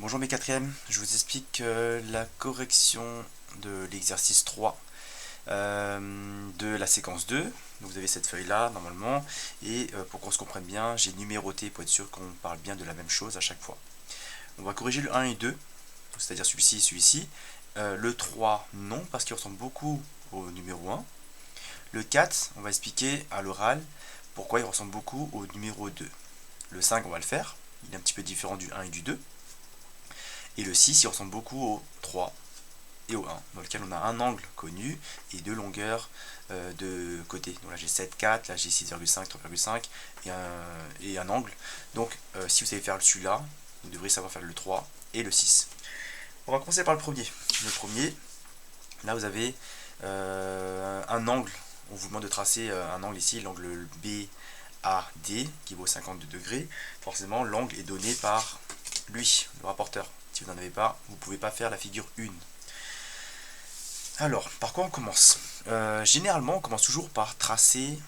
Bonjour mes quatrièmes, je vous explique la correction de l'exercice 3 de la séquence 2. Donc vous avez cette feuille là normalement et pour qu'on se comprenne bien, j'ai numéroté pour être sûr qu'on parle bien de la même chose à chaque fois. On va corriger le 1 et 2, c'est-à-dire celui-ci et celui-ci. Le 3 non parce qu'il ressemble beaucoup au numéro 1. Le 4 on va expliquer à l'oral pourquoi il ressemble beaucoup au numéro 2. Le 5 on va le faire, il est un petit peu différent du 1 et du 2. Et le 6, il ressemble beaucoup au 3 et au 1, dans lequel on a un angle connu et deux longueurs de côté. Donc là j'ai 7,4, là j'ai 6,5, 3,5 et un angle. Donc si vous savez faire celui-là, vous devrez savoir faire le 3 et le 6. On va commencer par le premier. Le premier, là vous avez un angle. On vous demande de tracer un angle ici, l'angle BAD qui vaut 52 degrés. Forcément, l'angle est donné par lui, le rapporteur. Si vous n'en avez pas, vous ne pouvez pas faire la figure 1. Alors, par quoi on commence Généralement, on commence toujours par tracer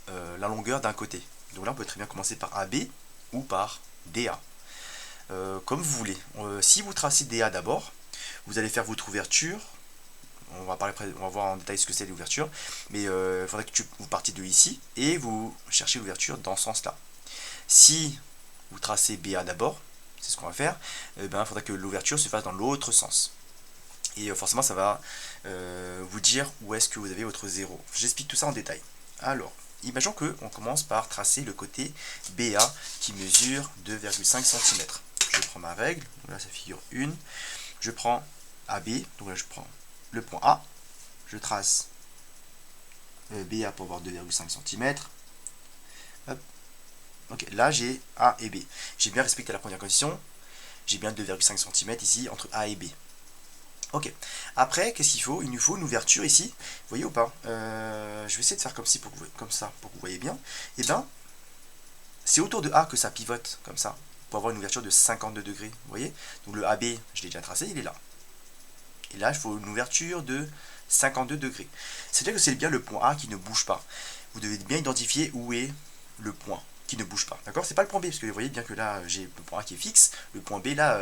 la longueur d'un côté. Donc là, on peut très bien commencer par AB ou par DA. Comme vous voulez. Si vous tracez DA d'abord, vous allez faire votre ouverture. On va voir en détail ce que c'est l'ouverture. Mais il faudrait que vous partiez de ici et vous cherchez l'ouverture dans ce sens-là. Si vous tracez BA d'abord, c'est ce qu'on va faire, il faudra que l'ouverture se fasse dans l'autre sens. Et forcément, ça va vous dire où est-ce que vous avez votre 0. J'explique tout ça en détail. Alors, imaginons qu'on commence par tracer le côté BA qui mesure 2,5 cm. Je prends ma règle, donc là ça figure 1. Je prends AB, donc là je prends le point A. Je trace BA pour avoir 2,5 cm. Hop. Ok, là j'ai A et B. J'ai bien respecté la première condition. J'ai bien 2,5 cm ici entre A et B. Ok. Après, qu'est-ce qu'il faut? Il nous faut une ouverture ici. Vous voyez ou pas? Je vais essayer de faire comme ça pour que vous voyez bien. Et bien, c'est autour de A que ça pivote comme ça pour avoir une ouverture de 52 degrés. Vous voyez? Donc le AB, je l'ai déjà tracé, il est là. Et là, il faut une ouverture de 52 degrés. C'est-à-dire que c'est bien le point A qui ne bouge pas. Vous devez bien identifier où est le point qui ne bouge pas. D'accord? C'est pas le point B, parce que vous voyez bien que là, j'ai le point A qui est fixe. Le point B, là,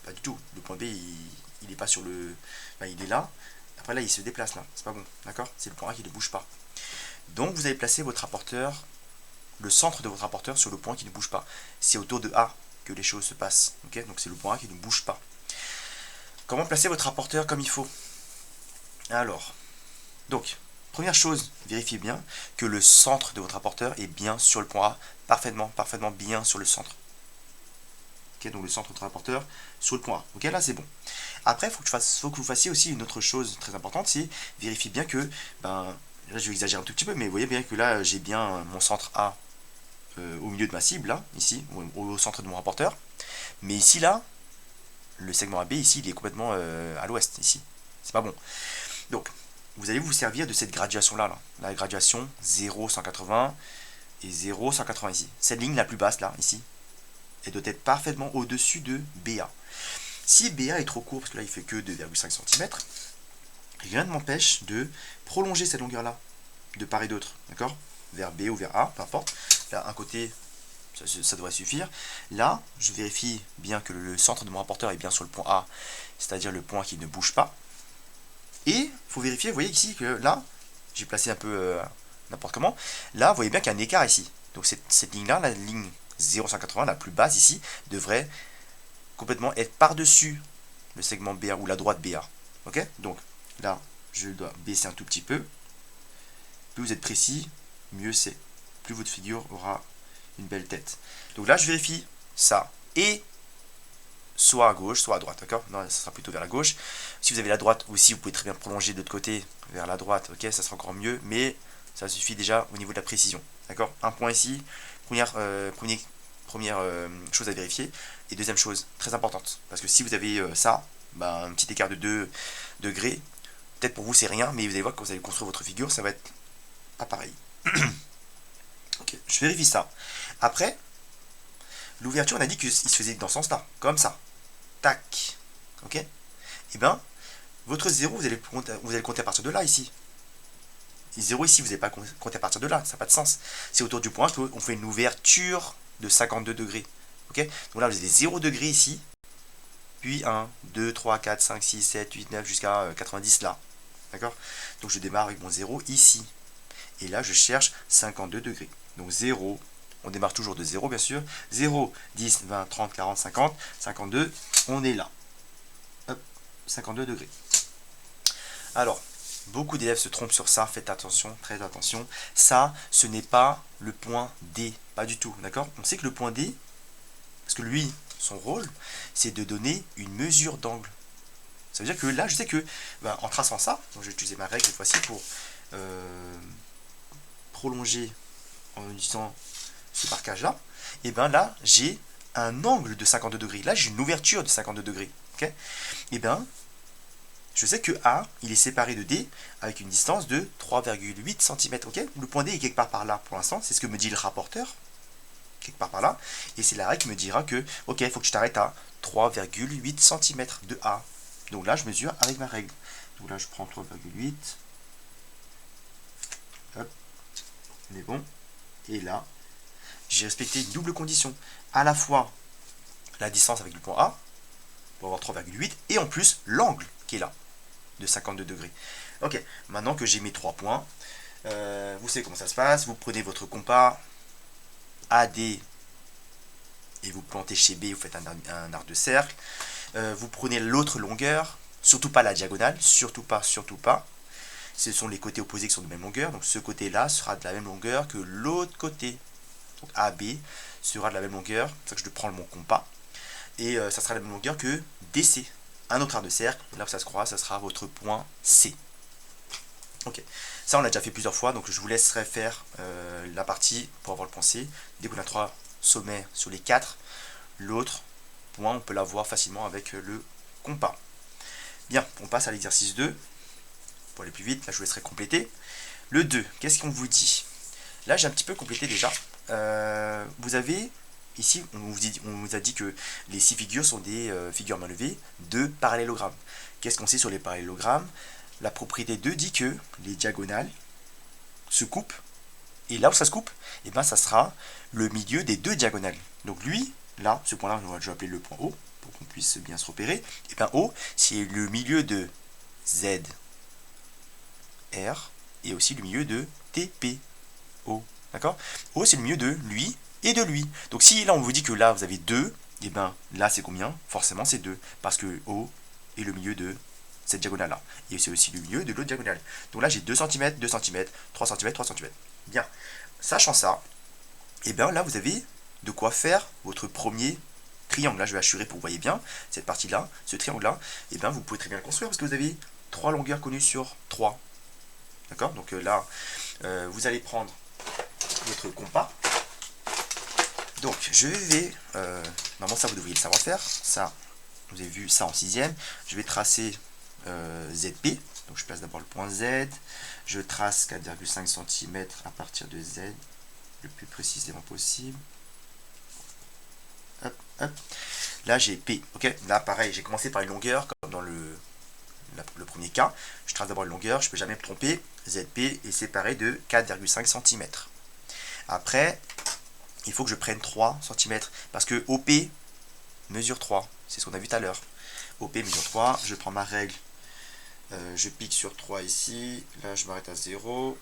pas du tout. Le point B, il n'est pas sur le... Enfin, il est là. Après, là, il se déplace, là. C'est pas bon. D'accord? C'est le point A qui ne bouge pas. Donc, vous allez placer votre rapporteur, le centre de votre rapporteur sur le point qui ne bouge pas. C'est autour de A que les choses se passent. Ok? Donc, c'est le point A qui ne bouge pas. Comment placer votre rapporteur comme il faut? Alors, donc, première chose, vérifiez bien que le centre de votre rapporteur est bien sur le point A, parfaitement bien sur le centre. Ok, donc le centre de votre rapporteur sur le point A. Ok, là c'est bon. Après, il faut que vous fassiez aussi une autre chose très importante, c'est vérifier bien que, là je vais exagérer un tout petit peu, mais vous voyez bien que là j'ai bien mon centre A au milieu de ma cible, là, ici, au centre de mon rapporteur. Mais ici, là, le segment AB, ici, il est complètement à l'ouest, ici. C'est pas bon. Donc, vous allez vous servir de cette graduation-là, la graduation 0, 180 et 0, 180 ici. Cette ligne la plus basse, là, ici, elle doit être parfaitement au-dessus de BA. Si BA est trop court, parce que là, il fait que 2,5 cm, rien ne m'empêche de prolonger cette longueur-là, de part et d'autre, d'accord? Vers B ou vers A, peu importe. Là, un côté, ça devrait suffire. Là, je vérifie bien que le centre de mon rapporteur est bien sur le point A, c'est-à-dire le point qui ne bouge pas. Et il faut vérifier, vous voyez ici que là, j'ai placé un peu n'importe comment. Là, vous voyez bien qu'il y a un écart ici. Donc cette ligne-là, la ligne 0,180, la plus basse ici, devrait complètement être par-dessus le segment BA ou la droite BA. Ok? Donc là, je dois baisser un tout petit peu. Plus vous êtes précis, mieux c'est. Plus votre figure aura une belle tête. Donc là, je vérifie ça. Et soit à gauche, soit à droite, d'accord? Non, ça sera plutôt vers la gauche. Si vous avez la droite aussi, vous pouvez très bien prolonger de l'autre côté vers la droite, ok? Ça sera encore mieux, mais ça suffit déjà au niveau de la précision, d'accord? Un point ici, première chose à vérifier. Et deuxième chose, très importante, parce que si vous avez ça, un petit écart de 2 degrés, peut-être pour vous c'est rien, mais vous allez voir que quand vous allez construire votre figure, ça va être pas pareil. Ok, je vérifie ça. Après, l'ouverture, on a dit qu'il se faisait dans ce sens-là, comme ça. Tac. Ok? Et bien, votre 0, vous allez compter à partir de là, ici. Et 0 ici, vous n'allez pas compter à partir de là, ça n'a pas de sens. C'est autour du point, on fait une ouverture de 52 degrés. Ok? Donc là, vous avez 0 degré ici. puis 1, 2, 3, 4, 5, 6, 7, 8, 9, jusqu'à 90 là. D'accord? Donc je démarre avec mon 0 ici. Et là, je cherche 52 degrés. Donc 0, on démarre toujours de 0, bien sûr. 0, 10, 20, 30, 40, 50, 52, on est là. Hop, 52 degrés. Alors, beaucoup d'élèves se trompent sur ça, faites attention, très attention. Ça, ce n'est pas le point D, pas du tout, d'accord? On sait que le point D, parce que lui, son rôle, c'est de donner une mesure d'angle. Ça veut dire que là, je sais que, en traçant ça, donc je vais utiliser ma règle cette fois-ci pour prolonger en utilisant ce marquage-là, et bien là, j'ai un angle de 52 degrés. Là, j'ai une ouverture de 52 degrés. Okay, et bien, je sais que A, il est séparé de D avec une distance de 3,8 cm. Okay, le point D est quelque part par là pour l'instant, c'est ce que me dit le rapporteur, quelque part par là, et c'est la règle qui me dira que, ok, il faut que je t'arrête à 3,8 cm de A. Donc là, je mesure avec ma règle. Donc là, je prends 3,8. Hop, on est bon. Et là, j'ai respecté une double condition. À la fois la distance avec le point A, pour avoir 3,8, et en plus l'angle qui est là, de 52 degrés. Ok, maintenant que j'ai mes 3 points, vous savez comment ça se passe. Vous prenez votre compas AD et vous plantez chez B, vous faites un arc de cercle. Vous prenez l'autre longueur, surtout pas la diagonale, surtout pas. Ce sont les côtés opposés qui sont de même longueur, donc ce côté-là sera de la même longueur que l'autre côté. Donc AB sera de la même longueur, c'est ça que je prends mon compas, et ça sera de la même longueur que DC. Un autre arc de cercle, là où ça se croise, ça sera votre point C. Ok, ça on l'a déjà fait plusieurs fois, donc je vous laisserai faire la partie pour avoir le point C. Dès qu'on a 3 sommets sur les 4, l'autre point, on peut l'avoir facilement avec le compas. Bien, on passe à l'exercice 2. Pour aller plus vite, là je vous laisserai compléter. Le 2, qu'est-ce qu'on vous dit? Là j'ai un petit peu complété déjà. Vous avez, ici, on vous a dit que les 6 figures sont des figures main levée de parallélogrammes. Qu'est-ce qu'on sait sur les parallélogrammes? La propriété 2 dit que les diagonales se coupent. Et là où ça se coupe, et ben, ça sera le milieu des deux diagonales. Donc lui, là, ce point-là, je vais appeler le point O, pour qu'on puisse bien se repérer. Et bien O, c'est le milieu de Z, R, et aussi le milieu de TP, O. D'accord? O, c'est le milieu de lui et de lui. Donc si là, on vous dit que là, vous avez 2, et bien là, c'est combien? Forcément, c'est 2, parce que O est le milieu de cette diagonale-là. Et c'est aussi le milieu de l'autre diagonale. Donc là, j'ai 2 cm, 2 cm, 3 cm, 3 cm. Bien. Sachant ça, et bien là, vous avez de quoi faire votre premier triangle. Là, je vais assurer pour que vous voyez bien cette partie-là, ce triangle-là. Et bien, vous pouvez très bien le construire parce que vous avez 3 longueurs connues sur 3. D'accord? Donc là, vous allez prendre votre compas. Donc, je vais... normalement, ça, vous devriez le savoir faire. Ça, vous avez vu ça en 6ème. Je vais tracer ZP. Donc, je place d'abord le point Z. Je trace 4,5 cm à partir de Z, le plus précisément possible. Hop, hop. Là, j'ai P. Ok. Là, pareil, j'ai commencé par une longueur, comme dans le premier cas. Je trace d'abord une longueur, je ne peux jamais me tromper. ZP est séparé de 4,5 cm. Après, il faut que je prenne 3 cm, parce que OP mesure 3. C'est ce qu'on a vu tout à l'heure. OP mesure 3. Je prends ma règle. Je pique sur 3 ici. Là, je m'arrête à 0.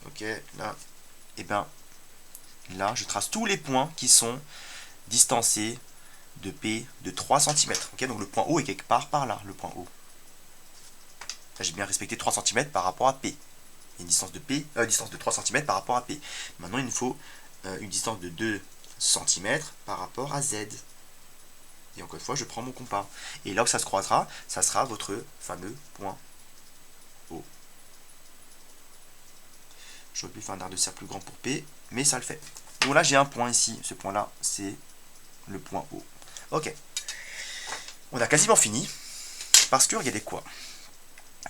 Ok. Là, et bien, là, je trace tous les points qui sont distancés de P de 3 cm. Ok. Donc, le point O est quelque part par là, le point O. Là, j'ai bien respecté 3 cm par rapport à P. Une distance de P, distance de 3 cm par rapport à P. Maintenant, il nous faut une distance de 2 cm par rapport à Z. Et encore une fois, je prends mon compas. Et là où ça se croisera, ça sera votre fameux point O. J'aurais pu faire un arc de cercle plus grand pour P, mais ça le fait. Donc là, j'ai un point ici. Ce point-là, c'est le point O. Ok. On a quasiment fini. Parce que, regardez quoi.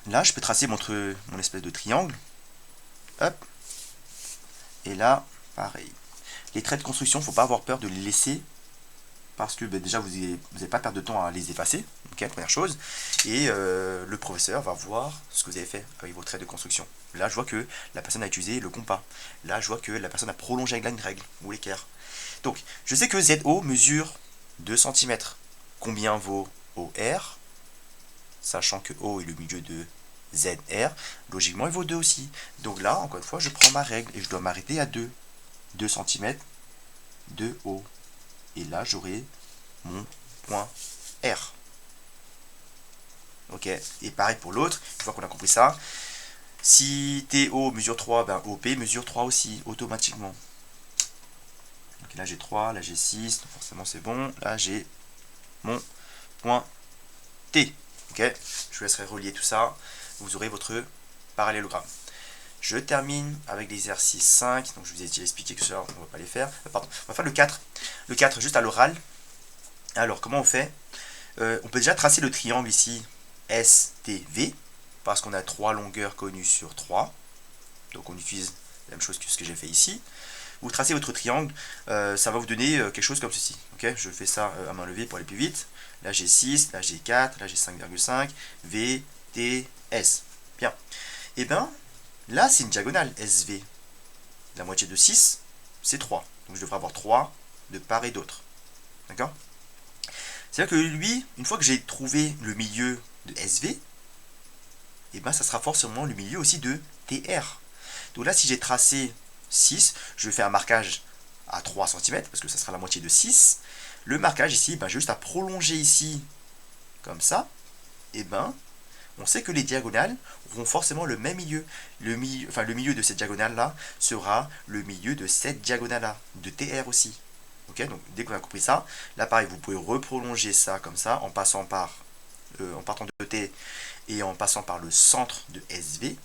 Là, je peux tracer mon espèce de triangle. Hop. Et là, pareil. Les traits de construction, il ne faut pas avoir peur de les laisser. Parce que déjà, vous n'allez pas perdre de temps à les effacer. Ok, première chose. Et le professeur va voir ce que vous avez fait avec vos traits de construction. Là, je vois que la personne a utilisé le compas. Là, je vois que la personne a prolongé avec une règle ou l'équerre. Donc, je sais que ZO mesure 2 cm. Combien vaut OR, sachant que O est le milieu de ZR, logiquement il vaut 2 aussi. Donc là, encore une fois, je prends ma règle et je dois m'arrêter à 2. 2 cm de O. Et là, j'aurai mon point R. Ok, et pareil pour l'autre, une fois qu'on a compris ça, si TO mesure 3, ben OP mesure 3 aussi, automatiquement. Donc là j'ai 3, là j'ai 6, donc forcément c'est bon. Là j'ai mon point T. Ok, je vous laisserai relier tout ça. Vous aurez votre parallélogramme. Je termine avec l'exercice 5. Donc je vous ai déjà expliqué que ça, on ne va pas les faire. Pardon, on va faire le 4. Le 4 juste à l'oral. Alors comment on fait? On peut déjà tracer le triangle ici STV, parce qu'on a 3 longueurs connues sur 3. Donc on utilise la même chose que ce que j'ai fait ici. Vous tracez votre triangle, ça va vous donner quelque chose comme ceci. Okay, je fais ça à main levée pour aller plus vite. Là j'ai 6, là j'ai 4, là j'ai 5,5, V, T, S. Bien. Et bien, là c'est une diagonale SV. La moitié de 6, c'est 3. Donc je devrais avoir 3 de part et d'autre. D'accord? C'est-à-dire que lui, une fois que j'ai trouvé le milieu de SV, et ben ça sera forcément le milieu aussi de TR. Donc là, si j'ai tracé 6, je vais faire un marquage à 3 cm, parce que ça sera la moitié de 6. Le marquage ici, ben, j'ai juste à prolonger ici, comme ça. Et ben, on sait que les diagonales auront forcément le même milieu. Le milieu de cette diagonale-là sera le milieu de cette diagonale-là, de TR aussi. Okay, donc dès qu'on a compris ça, là pareil, vous pouvez reprolonger ça comme ça, en partant de T et en passant par le centre de SV.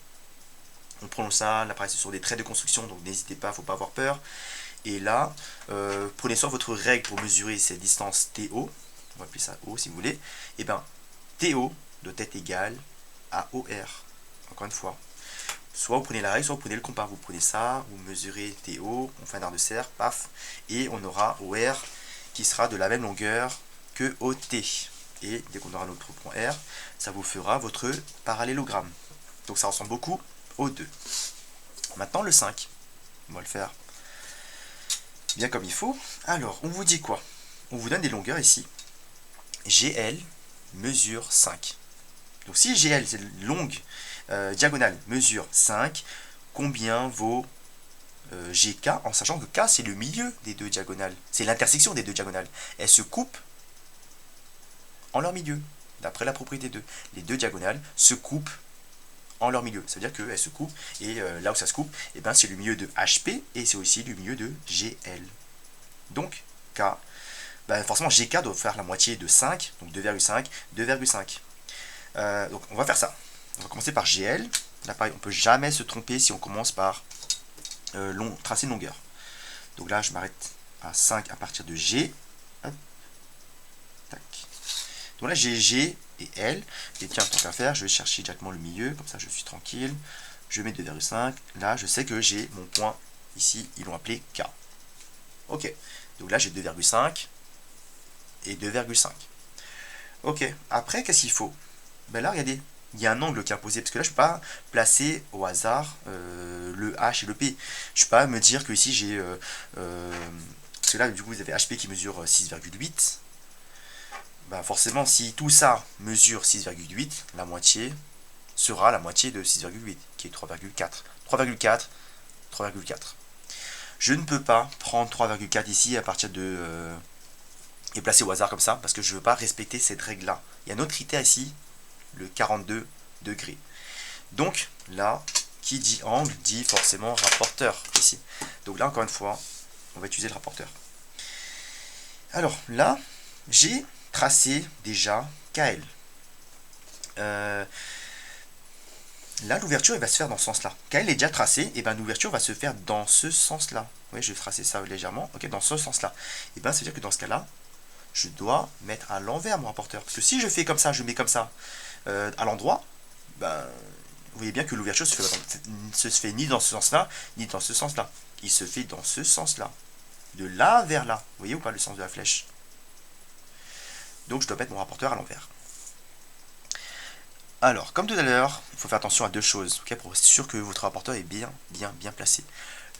On prolonge ça, là pareil, ce sont des traits de construction, donc n'hésitez pas, il ne faut pas avoir peur. Et là, prenez soit votre règle pour mesurer cette distance TO, on va appeler ça O si vous voulez, et bien TO doit être égal à OR, encore une fois. Soit vous prenez la règle, soit vous prenez le compas. Vous prenez ça, vous mesurez TO, on fait un arc de cercle, paf, et on aura OR qui sera de la même longueur que OT. Et dès qu'on aura notre point R, ça vous fera votre parallélogramme. Donc ça ressemble beaucoup au 2. Maintenant le 5, on va le faire bien comme il faut. Alors, on vous dit quoi? On vous donne des longueurs ici. GL mesure 5. Donc si GL, c'est longue diagonale, mesure 5, combien vaut GK, en sachant que K, c'est le milieu des deux diagonales. C'est l'intersection des deux diagonales. Elles se coupent en leur milieu, d'après la propriété 2. Les deux diagonales se coupent en leur milieu. Ça veut dire qu'elles se coupent, et là où ça se coupe, eh ben, c'est le milieu de HP, et c'est aussi le milieu de GL. Donc, K, ben, forcément, GK doit faire la moitié de 5, donc 2,5, 2,5. Donc, on va faire ça. On va commencer par GL. Là, pareil, on ne peut jamais se tromper si on commence par tracer une longueur. Donc là, je m'arrête à 5 à partir de G. Hop. Tac. Donc là, j'ai G et L. Et tiens, tant qu'à faire, je vais chercher directement le milieu. Comme ça, je suis tranquille. Je mets 2,5. Là, je sais que j'ai mon point ici. Ils l'ont appelé K. Ok. Donc là, j'ai 2,5 et 2,5. Ok. Après, qu'est-ce qu'il faut? Ben là, regardez. Il y a un angle qui est imposé, parce que là je ne peux pas placer au hasard le H et le P. Je ne peux pas me dire que ici j'ai... parce que là du coup vous avez HP qui mesure 6,8. Ben, forcément si tout ça mesure 6,8, la moitié sera la moitié de 6,8, qui est 3,4. 3,4, 3,4. Je ne peux pas prendre 3,4 ici à partir de... et placer au hasard comme ça, parce que je ne veux pas respecter cette règle-là. Il y a un autre critère ici, le 42 degrés. Donc là, qui dit angle dit forcément rapporteur ici. Donc là, encore une fois, on va utiliser le rapporteur. Alors là, j'ai tracé déjà KL. Là, l'ouverture, elle va se faire dans ce sens-là. KL est déjà tracé, et bien l'ouverture va se faire dans ce sens-là. Oui, je vais tracer ça légèrement. Ok, dans ce sens-là. Et bien, ça veut dire que dans ce cas-là, je dois mettre à l'envers mon rapporteur. Parce que si je fais comme ça, je mets comme ça, à l'endroit, ben, vous voyez bien que l'ouverture se fait ni dans ce sens-là, ni dans ce sens-là. Il se fait dans ce sens-là. De là vers là. Vous voyez ou pas le sens de la flèche? Donc je dois mettre mon rapporteur à l'envers. Alors, comme tout à l'heure, il faut faire attention à deux choses, okay, pour être sûr que votre rapporteur est bien placé.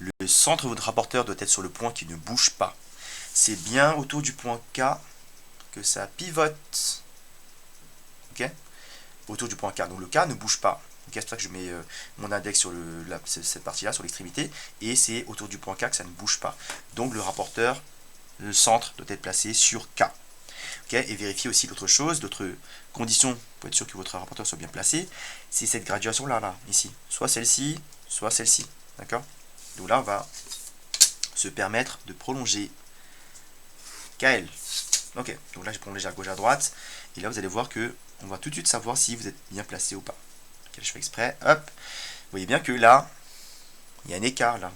Le centre de votre rapporteur doit être sur le point qui ne bouge pas. C'est bien autour du point K que ça pivote. ok, autour du point K. Donc le K ne bouge pas. Okay, c'est pour ça que je mets mon index sur cette partie-là, sur l'extrémité, et c'est autour du point K que ça ne bouge pas. Donc le rapporteur, le centre doit être placé sur K. Okay, et vérifiez aussi l'autre chose, d'autres conditions pour être sûr que votre rapporteur soit bien placé, c'est cette graduation-là, là, ici. Soit celle-ci, soit celle-ci. D'accord? Donc là, on va se permettre de prolonger KL. Ok, donc là, j'ai prolongé à gauche, à droite, et là, vous allez voir que on va tout de suite savoir si vous êtes bien placé ou pas. Je fais exprès, hop, vous voyez bien que là, il y a un écart là.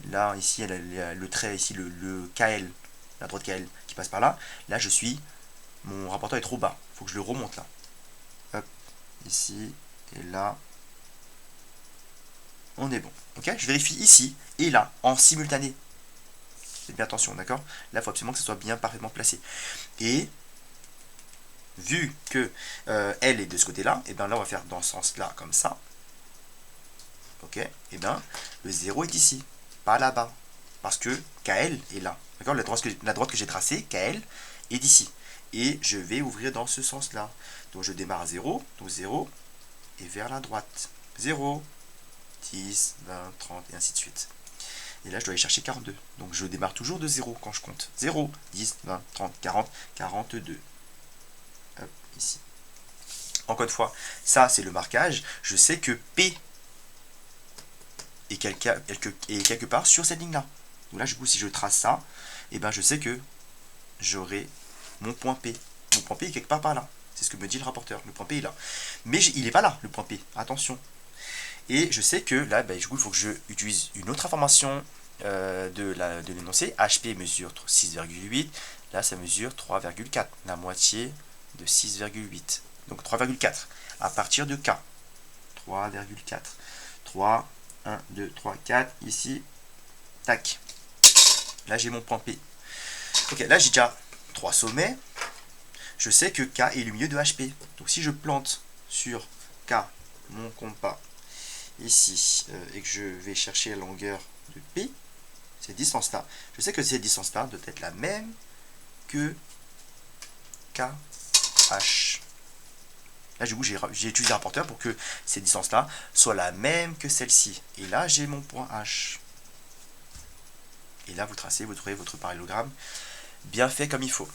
Là, ici, il y a le trait, ici, le KL, la droite KL qui passe par là. Là, mon rapporteur est trop bas. Il faut que je le remonte là. Hop, ici, et là. On est bon. Ok, je vérifie ici et là, en simultané. Faites bien attention, d'accord? Là, il faut absolument que ce soit bien parfaitement placé. Et vu que elle est de ce côté-là, et bien là, on va faire dans ce sens-là, comme ça. Ok, et bien le 0 est ici, pas là-bas, parce que KL est là. D'accord, la droite que j'ai tracée, KL, est ici. Et je vais ouvrir dans ce sens-là. Donc je démarre à 0, donc 0, et vers la droite. 0, 10, 20, 30, et ainsi de suite. Et là, je dois aller chercher 42. Donc je démarre toujours de 0 quand je compte. 0, 10, 20, 30, 40, 42. Hop, ici. Encore une fois, ça c'est le marquage. Je sais que P et quelque part sur cette ligne là. Donc là, du coup, si je trace ça, et ben je sais que j'aurai mon point P. Mon point P est quelque part par là. C'est ce que me dit le rapporteur. Le point P est là. Mais il n'est pas là, le point P. Attention. Et je sais que là, du coup, il faut que je utilise une autre information de l'énoncé. HP mesure 6,8. Là, ça mesure 3,4. La moitié de 6,8. Donc 3,4. À partir de K. 3,4. 3, 1, 2, 3, 4, ici, tac. Là, j'ai mon point P. Ok, là, j'ai déjà 3 sommets. Je sais que K est le milieu de HP. Donc, si je plante sur K, mon compas, ici, et que je vais chercher la longueur de P, cette distance-là, je sais que cette distance-là doit être la même que KH. Là, du coup, j'ai utilisé un rapporteur pour que cette distance-là soit la même que celle-ci. Et là, j'ai mon point H. Et là, vous tracez, vous trouvez votre parallélogramme bien fait comme il faut.